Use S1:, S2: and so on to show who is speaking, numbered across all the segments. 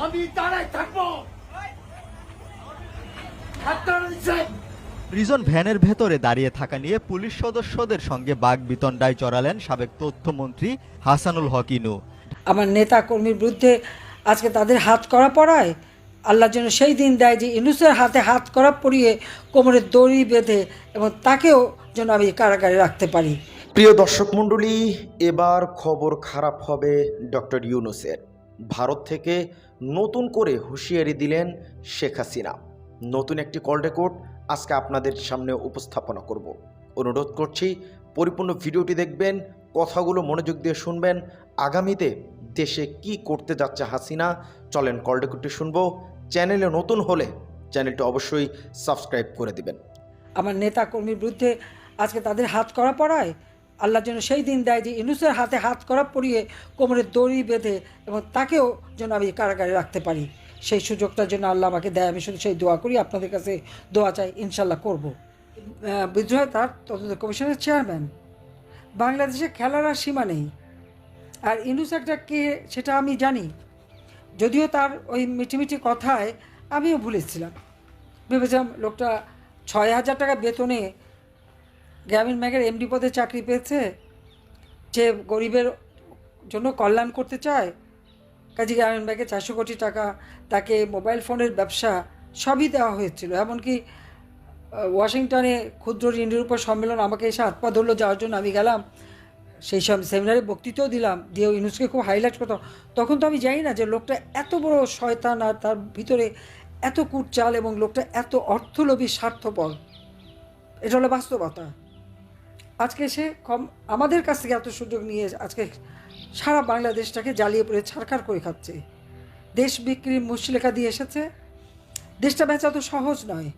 S1: আমি দাঁড়ায় থাকবো।
S2: রিজন ভ্যানের ভেতরে দাঁড়িয়ে থাকা নিয়ে পুলিশ সদস্যদের সঙ্গে বাগবিতণ্ডায় জড়ালেন সাবেক তথ্যমন্ত্রী হাসানুল হক ইনু।
S3: আমার নেতা কর্মীর বিরুদ্ধে আজকে তাদের হাত করা পড়ায় আল্লাহ যেন সেই দিন দেয় যে ইনুসের হাতে হাত করা পরিয়ে কোমরে দড়ি বেঁধে এবং তাকেও যেন আমি কারাগারে রাখতে পারি।
S4: প্রিয় দর্শক মণ্ডলী, এবার খবর খারাপ হবে ডক্টর ইউনূসের। ভারত থেকে নতুন করে হুঁশিয়ারি দিলেন শেখ হাসিনা। নতুন একটি কল রেকর্ড আজকে আপনাদের সামনে উপস্থাপনা করব। অনুরোধ করছি পরিপূর্ণ ভিডিওটি দেখবেন, কথাগুলো মনোযোগ দিয়ে শুনবেন। আগামীতে দেশে কি করতে যাচ্ছে হাসিনা, চলেন কল রেকর্ডটি শুনবো। চ্যানেলে নতুন হলে চ্যানেলটি অবশ্যই সাবস্ক্রাইব করে দিবেন।
S3: আমার নেতা কর্মীর বিরুদ্ধে আজকে তাদের হাত করা পড়ায় আল্লাহ যেন সেই দিন দেয় যে ইনুসের হাতে হাত করা পরিয়ে কোমরে দড়ি বেঁধে এবং তাকেও যেন আমি কারাগারে রাখতে পারি। সেই সুযোগটার জন্য আল্লাহ আমাকে দেয়, আমি শুধু সেই দোয়া করি, আপনাদের কাছে দোয়া চাই, ইনশাল্লাহ করব। বিদ্রোহ তার তদন্ত কমিশনের চেয়ারম্যান। বাংলাদেশে খেলার আর সীমা নেই। আর ইনুস একটা কে সেটা আমি জানি, যদিও তার ওই মিটিমিটি কথায় আমিও ভুলেছিলাম। ভেবেছিলাম লোকটা ৬,০০০ টাকা বেতনে গ্রামীণ ব্যাংকের এমডি পদে চাকরি পেয়েছে, যে গরিবের জন্য কল্যাণ করতে চায়। কাজে গ্রামীণ ব্যাংকে ৪০০ কোটি টাকা, তাকে মোবাইল ফোনের ব্যবসা সবই দেওয়া হয়েছিল। এমনকি ওয়াশিংটনে ক্ষুদ্র ঋণ নিরূপণ সম্মেলন আমাকে এসে হাত পা ধরলো যাওয়ার জন্য, আমি গেলাম। সেই সব সেমিনারে বক্তৃতাও দিলাম, দিয়ে ইউনুসকে খুব হাইলাইট করতাম। তখন তো আমি জানি না যে লোকটা এত বড় শয়তান আর তার ভিতরে এত কুটচাল এবং লোকটা এত অর্থলোভী, স্বার্থপর। এটা হলো বাস্তবতা। আজকে সে আমাদের কাছ থেকে এত সুযোগ নিয়ে আজকে সারা বাংলাদেশটাকে জ্বালিয়ে পড়ে ছারখার করে খাচ্ছে। দেশ বিক্রির মুচলেখা দিয়ে এসেছে। দেশটা বেচা তো সহজ নয়।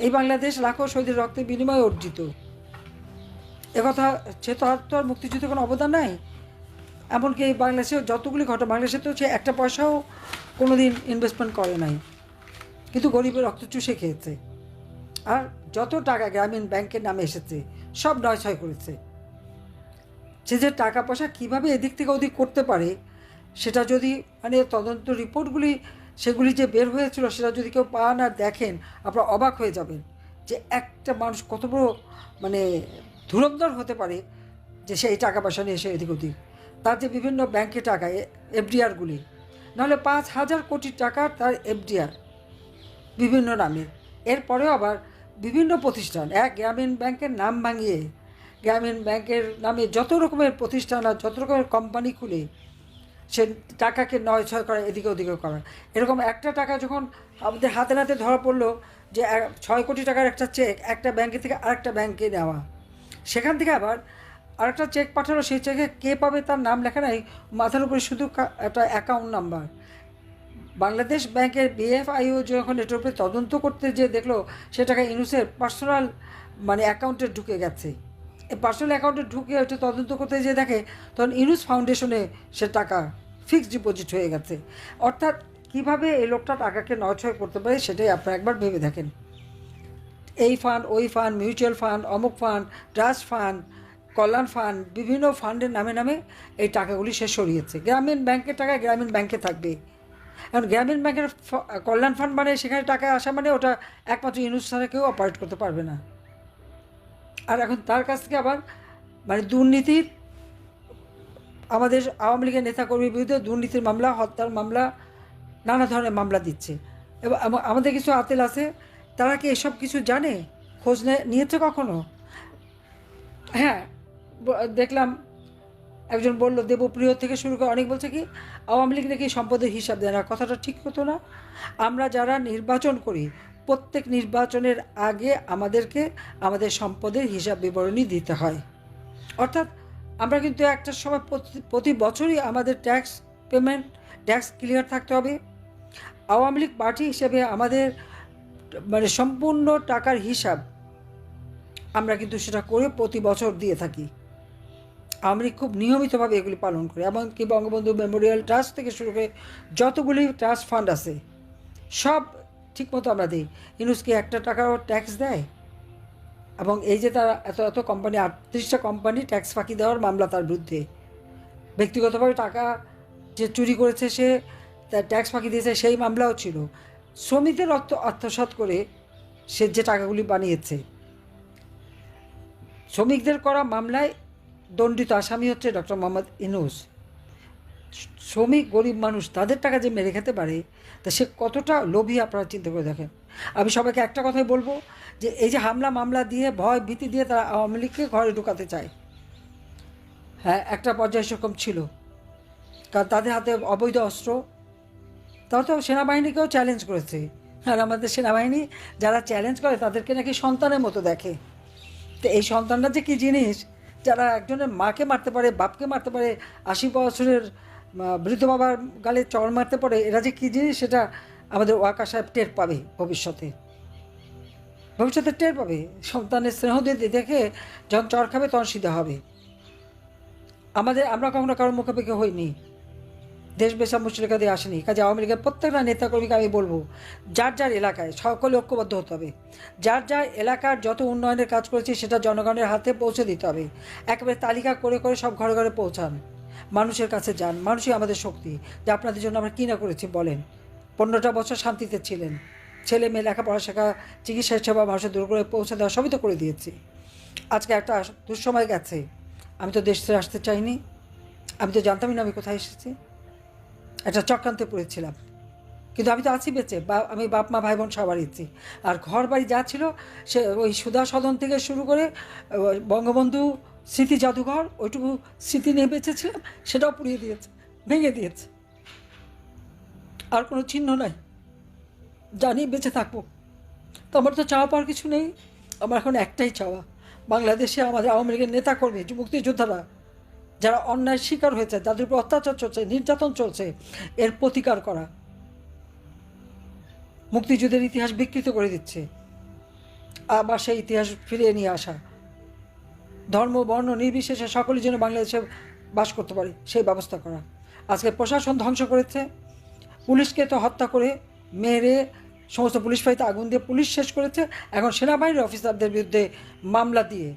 S3: এই বাংলাদেশ লাখো শহীদের রক্তের বিনিময়ে অর্জিত। একথা সে তো আর মুক্তিযুদ্ধে কোনো অবদান নাই। এমনকি এই বাংলাদেশেও যতগুলি ঘটনা, বাংলাদেশে তো সে একটা পয়সাও কোনো দিন ইনভেস্টমেন্ট করে নাই, কিন্তু গরিবের রক্ত চুষে খেয়েছে। আর যত টাকা গ্রামীণ ব্যাংকের নামে এসেছে সব নয়ছয় করেছে। সে যে টাকা পয়সা কীভাবে এদিক থেকে ওদিক করতে পারে, সেটা যদি মানে তদন্ত রিপোর্টগুলি সেগুলি যে বের হয়েছিল সেটা যদি কেউ পান আর দেখেন, আপনারা অবাক হয়ে যাবেন যে একটা মানুষ কত বড় মানে ধুরন্ধর হতে পারে, যে সেই টাকা পয়সা নিয়ে এসে এদিক ওদিক। তার যে বিভিন্ন ব্যাংকে টাকা, এফডিআরগুলি, নাহলে ৫,০০০ কোটি টাকা তার এফডিআর বিভিন্ন নামে। এরপরেও আবার বিভিন্ন প্রতিষ্ঠান, এক গ্রামীণ ব্যাংকের নাম ভাঙিয়ে গ্রামীণ ব্যাংকের নামে যত রকমের প্রতিষ্ঠান আর যত রকমের কোম্পানি খুলে সে টাকাকে নয়ছয় করা, এদিকে ওদিকে করা। এরকম একটা টাকা যখন আমাদের হাতে নাতে ধরা পড়লো যে ৬ কোটি টাকার একটা চেক একটা ব্যাংকে থেকে আরেকটা ব্যাংকে নেওয়া, সেখান থেকে আবার আরেকটা চেক পাঠালো, সেই চেকে কে পাবে তার নাম লেখা নাই, মাথার উপরে শুধু একটা অ্যাকাউন্ট নাম্বার। বাংলাদেশ ব্যাংকের বিএফআইও যখন এটার উপরে তদন্ত করতে যে দেখলো সে টাকা ইউনুসের পার্সোনাল মানে অ্যাকাউন্টে ঢুকে গেছে। এই পার্সোনাল অ্যাকাউন্টে ঢুকে ওইটা তদন্ত করতে যে দেখে, তখন ইউনুস ফাউন্ডেশনে সে টাকা ফিক্সড ডিপোজিট হয়ে গেছে। অর্থাৎ কীভাবে এই লোকটা টাকাকে নয়ছয় করতে পারে সেটাই আপনারা একবার ভেবে দেখেন। এই ফান্ড, ওই ফান্ড, মিউচুয়াল ফান্ড, অমুক ফান্ড, ট্রাস্ট ফান্ড, কল্যাণ ফান্ড, বিভিন্ন ফান্ডের নামে নামে এই টাকাগুলি সে সরিয়েছে। গ্রামীণ ব্যাংকের টাকা গ্রামীণ ব্যাংকে থাকবে। এখন গ্রামীণ ব্যাংকের কল্যাণ ফান্ড মানে সেখানে টাকা আসা মানে ওটা একমাত্র ইউনুস ছাড়া কেউ অপারেট করতে পারবে না। আর এখন তার কাছ থেকে আবার মানে দুর্নীতির, আমাদের আওয়ামী লীগের নেতাকর্মীর বিরুদ্ধে দুর্নীতির মামলা, হত্যার মামলা, নানা ধরনের মামলা দিচ্ছে। এবং আমাদের কিছু আতেল আছে, তারা কি এসব কিছু জানে, খোঁজ নিয়েছে কখনো? হ্যাঁ, দেখলাম একজন বলল, দেবপ্রিয় থেকে শুরু করে অনেক বলছে কি আওয়ামী লীগ নাকি সম্পদের হিসাব দেয় না। কথাটা ঠিক হতো না? আমরা যারা নির্বাচন করি প্রত্যেক নির্বাচনের আগে আমাদেরকে আমাদের সম্পদের হিসাব বিবরণী দিতে হয়। অর্থাৎ আমরা কিন্তু একটা সময় প্রতি বছরই আমাদের ট্যাক্স পেমেন্ট, ট্যাক্স ক্লিয়ার থাকতে হবে। আওয়ামী লীগ পার্টি হিসেবে আমাদের মানে সম্পূর্ণ টাকার হিসাব আমরা কিন্তু সেটা করে প্রতি বছর দিয়ে থাকি। আমরা খুব নিয়মিতভাবে এগুলি পালন করি। এমনকি বঙ্গবন্ধু মেমোরিয়াল ট্রাস্ট থেকে শুরু করে যতগুলি ট্রাস্ট ফান্ড আছে সব ঠিকমতো আমরা দিই। ইউনুসকে একটা টাকাও ট্যাক্স দেয়? এবং এই যে তারা এত এত কোম্পানি, ৩৮টা কোম্পানি ট্যাক্স ফাঁকি দেওয়ার মামলা তার বিরুদ্ধে, ব্যক্তিগতভাবে টাকা যে চুরি করেছে সে তার ট্যাক্স ফাঁকি দিয়েছে সেই মামলাও ছিল। শ্রমিকদের রক্ত আত্মসাৎ করে সে যে টাকাগুলি বানিয়েছে, শ্রমিকদের করা মামলায় দণ্ডিত আসামি হচ্ছে ডক্টর মোহাম্মদ ইউনূস। শ্রমিক গরিব মানুষ তাদের টাকা যে মেরে খেতে পারে, তা সে কতটা লোভী আপনারা চিন্তা করে দেখেন। আমি সবাইকে একটা কথাই বলবো যে এই যে হামলা মামলা দিয়ে ভয় ভীতি দিয়ে তারা আওয়ামী লীগকে ঘরে ঢুকাতে চায়। হ্যাঁ, একটা পর্যায়ে সেরকম ছিল, কারণ তাদের হাতে অবৈধ অস্ত্র। তারা তো সেনাবাহিনীকেও চ্যালেঞ্জ করেছে। আর আমাদের সেনাবাহিনী যারা চ্যালেঞ্জ করে তাদেরকে নাকি সন্তানের মতো দেখে। তো এই সন্তানরা যে কী জিনিস, যারা একজনের মাকে মারতে পারে, বাপকে মারতে পারে, 80 বছরের বৃদ্ধ বাবার গালে চড় মারতে পারে, এরা যে কী জিনিস সেটা আমাদের ওয়াকা সাহেব টের পাবে ভবিষ্যতে টের পাবে। সন্তানের স্নেহ দিয়ে দেখে যখন চড় খাবে তখন সিধা হবে। আমরা কখনো কারোর মুখোমুখি হইনি, দেশ বেচা মুচলেখা দিয়ে আসেনি। কাজে আওয়ামী লীগের প্রত্যেকটা নেতাকর্মীকে আমি বলবো, যার যার এলাকায় সকলে ঐক্যবদ্ধ হতে হবে। যার যার এলাকার যত উন্নয়নের কাজ করেছে সেটা জনগণের হাতে পৌঁছে দিতে হবে। একেবারে তালিকা করে করে সব ঘরে ঘরে পৌঁছান, মানুষের কাছে যান। মানুষই আমাদের শক্তি। যে আপনাদের জন্য আমরা কী না করেছি বলেন। 15টা বছর শান্তিতে ছিলেন, ছেলে মেয়ে লেখাপড়া শেখা, চিকিৎসা সেবা মানুষের দূর করে পৌঁছে দেওয়া সবই তো করে দিয়েছি। আজকে একটা দুঃসময় গেছে, আমি তো দেশ ছেড়ে আসতে চাইনি। আমি তো জানতামই না আমি কোথায় এসেছি। একটা চক্রান্তে পড়েছিলাম, কিন্তু আমি তো আছি বেঁচে। আমি বাপ মা ভাই বোন সবার ইচ্ছি। আর ঘর বাড়ি যা ছিল সে ওই সুধা সদন থেকে শুরু করে বঙ্গবন্ধু স্মৃতি জাদুঘর, ওইটুকু স্মৃতি নিয়ে বেঁচেছিলাম, সেটাও পুড়িয়ে দিয়েছে, ভেঙে দিয়েছে। আর কোনো চিহ্ন নাই, জানি বেঁচে থাকবো। তো আমার তো চাওয়া পাওয়ার কিছু নেই। আমার এখন একটাই চাওয়া, বাংলাদেশে আমাদের আওয়ামী লীগের নেতাকর্মী, মুক্তিযোদ্ধারা যারা অন্যায় শিকার হয়েছে, যাদের উপর অত্যাচার চলছে, নির্যাতন চলছে, এর প্রতিকার করা। মুক্তিযুদ্ধের ইতিহাস বিকৃত করে দিচ্ছে, আবার সেই ইতিহাস ফিরিয়ে নিয়ে আসা। ধর্ম বর্ণ নির্বিশেষে সকলের জন্য বাংলাদেশে বাস করতে পারে সেই ব্যবস্থা করা। আজকে প্রশাসন ধ্বংস করেছে, পুলিশকে তো হত্যা করে মেরে সমস্ত পুলিশ বাড়িতে আগুন দিয়ে পুলিশ শেষ করেছে। এখন সেনাবাহিনীর অফিসারদের বিরুদ্ধে মামলা দিয়ে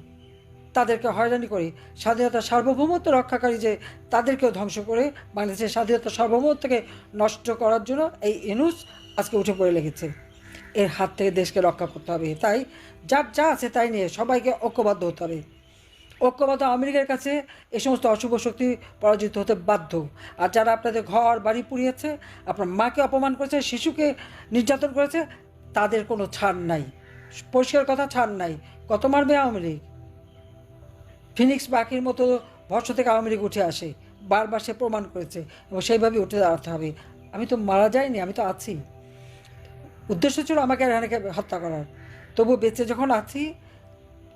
S3: তাদেরকে হয়রানি করে স্বাধীনতার সার্বভৌমত্ব রক্ষাকারী যে তাদেরকেও ধ্বংস করে বাংলাদেশের স্বাধীনতার সার্বভৌমত্বকে নষ্ট করার জন্য এই ইউনূস আজকে উঠে পড়ে লেগেছে। এর হাত থেকে দেশকে রক্ষা করতে হবে। তাই যার যা আছে তাই নিয়ে সবাইকে ঐক্যবদ্ধ হতে হবে। ঐক্যবদ্ধ আওয়ামী লীগের কাছে এই সমস্ত অশুভ শক্তি পরাজিত হতে বাধ্য। আর যারা আপনাদের ঘর বাড়ি পুড়িয়েছে, আপনার মাকে অপমান করেছে, শিশুকে নির্যাতন করেছে, তাদের কোনো ছাড় নাই। পরিষ্কার কথা, ছাড় নাই। কত মারবে আওয়ামী লীগ? ফিনিক্স পাখির মতো ভরসা থেকে আওয়ামী লীগ উঠে আসে, বারবার সে প্রমাণ করেছে, এবং সেইভাবে উঠে দাঁড়াতে হবে। আমি তো মারা যাইনি, আমি তো আছি। উদ্দেশ্য ছিল আমাকে এখানে হত্যা করার, তবু বেঁচে যখন আছি,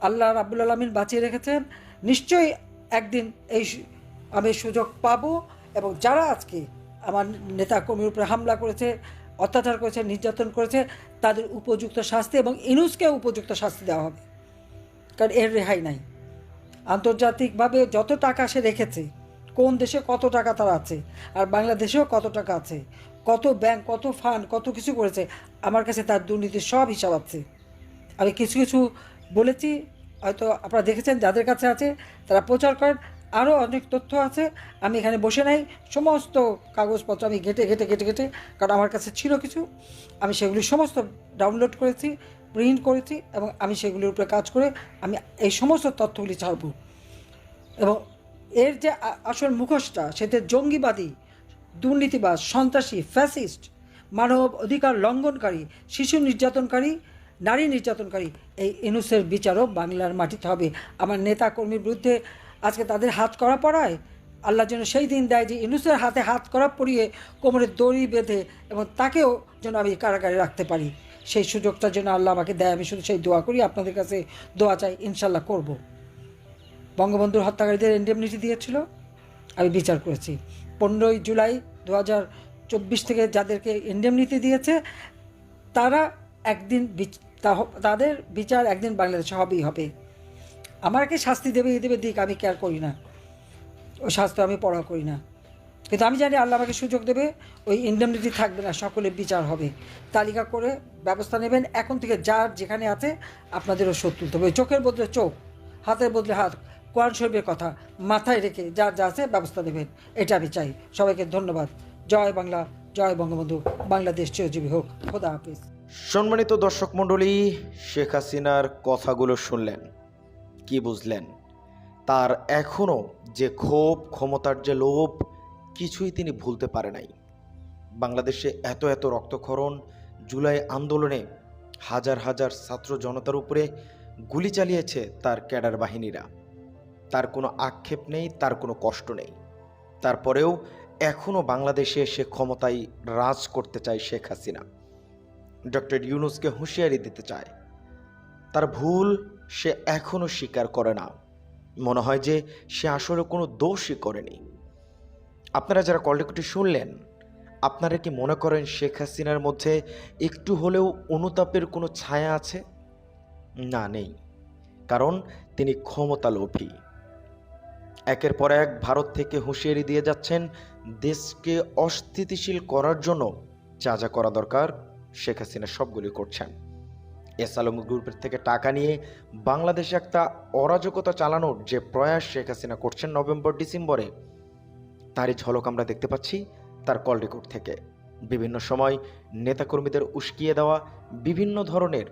S3: আল্লাহ রাব্বুল আলামিন বাঁচিয়ে রেখেছেন। নিশ্চয়ই একদিন আমি সুযোগ পাবো, এবং যারা আজকে আমার নেতা কর্মীর উপরে হামলা করেছে, অত্যাচার করেছে, নির্যাতন করেছে, তাদের উপযুক্ত শাস্তি, এবং ইউনূসকে উপযুক্ত শাস্তি দেওয়া হবে। কারণ এর রেহাই নাই। আন্তর্জাতিকভাবে যত টাকা সে রেখেছে, কোন দেশে কত টাকা তার আছে, আর বাংলাদেশেও কত টাকা আছে, কত ব্যাংক, কত ফান্ড, কত কিছু করেছে, আমার কাছে তার দুর্নীতির সব হিসাব আছে। আমি কিছু কিছু বলেছি, হয়তো আপনারা দেখেছেন, যাদের কাছে আছে তারা প্রচার করেন। আরও অনেক তথ্য আছে, আমি এখানে বসে নাই, সমস্ত কাগজপত্র আমি ঘেটে ঘেটে ঘেটে ঘেটে, কারণ আমার কাছে ছিল কিছু, আমি সেগুলি সমস্ত ডাউনলোড করেছি, প্রিন্ট করেছি, এবং আমি সেগুলির উপরে কাজ করে আমি এই সমস্ত তথ্যগুলি ছাড়ব। এবং এর যে আসল মুখোশটা, সেটা জঙ্গিবাদী, দুর্নীতিবাজ, সন্ত্রাসী, ফ্যাসিস্ট, মানব অধিকার লঙ্ঘনকারী, শিশু নির্যাতনকারী, নারী নির্যাতনকারী, এই ইউনূসের বিচারও বাংলার মাটিতে হবে। আমার নেতা কর্মীর বিরুদ্ধে আজকে তাদের হাত করা পড়ায়, আল্লাহ যেন সেই দিন দেয় যে ইউনূসের হাতে হাত করা পরিয়ে কোমরে দড়ি বেঁধে, এবং তাকেও যেন আমি কারাগারে রাখতে পারি। সেই সুযোগটা যেন আল্লাহ আমাকে দেয়। আমি শুধু সেই দোয়া করি, আপনাদের কাছে দোয়া চাই, ইনশাল্লাহ করব। বঙ্গবন্ধুর হত্যাকারীদের ইন্ডেমনিটি দিয়েছিল, আমি বিচার করেছি। 15ই জুলাই 2024 থেকে যাদেরকে ইন্ডেমনিটি দিয়েছে, তারা একদিন তাদের বিচার একদিন বাংলাদেশে হবেই হবে। আমাকে শাস্তি দেবে দিক, আমি কেয়ার করি না, ওই শাস্তি আমি পড়া করি না। কিন্তু আমি জানি আল্লাহ আমাকে সুযোগ দেবে, ওই ইন্ডেমনিটি থাকবে না, সকলের বিচার হবে। তালিকা করে ব্যবস্থা নেবেন। এখন থেকে যার যেখানে আছে আপনাদেরও শোধ তুলতে হবে। চোখের বদলে চোখ, হাতের বদলে হাত, কোরআন শরীফের কথা মাথায় রেখে যার যা আছে ব্যবস্থা নেবেন, এটা আমি চাই। সবাইকে ধন্যবাদ। জয় বাংলা, জয় বঙ্গবন্ধু, বাংলাদেশ চিরজীবী হোক। খোদা হাফিজ।
S4: সম্মানিত দর্শক মণ্ডলী, শেখ হাসিনার কথাগুলো শুনলেন, কি বুঝলেন? তার এখনও যে ক্ষোভ, ক্ষমতার যে লোভ, কিছুই তিনি ভুলতে পারে নাই। বাংলাদেশে এত এত রক্তক্ষরণ, জুলাই আন্দোলনে হাজার হাজার ছাত্র জনতার উপরে গুলি চালিয়েছে তার ক্যাডার বাহিনীরা। তার কোনো আক্ষেপ নেই, তার কোনো কষ্ট নেই। তারপরেও এখনও বাংলাদেশে সে ক্ষমতায় রাজ করতে চায় শেখ হাসিনা। ডক্টর ইউনূসকে হুঁশিয়ারি দিতে চায়। তার ভুল সে এখনও স্বীকার করে না। মনে হয় যে সে আসলে কোনো দোষই করেনি। আপনারা যারা কল রেকর্ডটি শুনলেন, আপনারা কি মনে করেন শেখ হাসিনার মধ্যে একটু হলেও অনুতাপের কোনো ছায়া আছে? না, নেই। কারণ তিনি ক্ষমতালোভী। একের পর এক ভারত থেকে হুঁশিয়ারি দিয়ে যাচ্ছেন দেশকে অস্থিতিশীল করার জন্য যা যা করা দরকার শেখ হাসিনা সবগুলি করছেন। এস আলম গ্রুপের থেকে টাকা নিয়ে বাংলাদেশে একটা অরাজকতা চালানোর যে প্রয়াস শেখ হাসিনা করছেন নভেম্বর ডিসেম্বরে, তারই ঝলক আমরা দেখতে পাচ্ছি তার কল রেকর্ড থেকে। বিভিন্ন সময় নেতাকর্মীদের উস্কিয়ে দেওয়া, বিভিন্ন ধরনের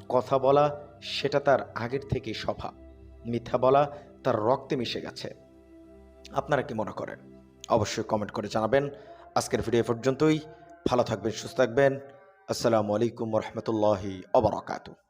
S4: কথা বলা, সেটা তার আগের থেকেই স্বভাব। মিথ্যা বলা তার রক্তে মিশে গেছে। আপনারা কি মনে করেন? অবশ্যই কমেন্ট করে জানাবেন। আজকের ভিডিও পর্যন্তই। ভালো থাকবেন, সুস্থ থাকবেন। আসসালামু আলাইকুম ওয়া রাহমাতুল্লাহি ওয়া বারাকাতুহু।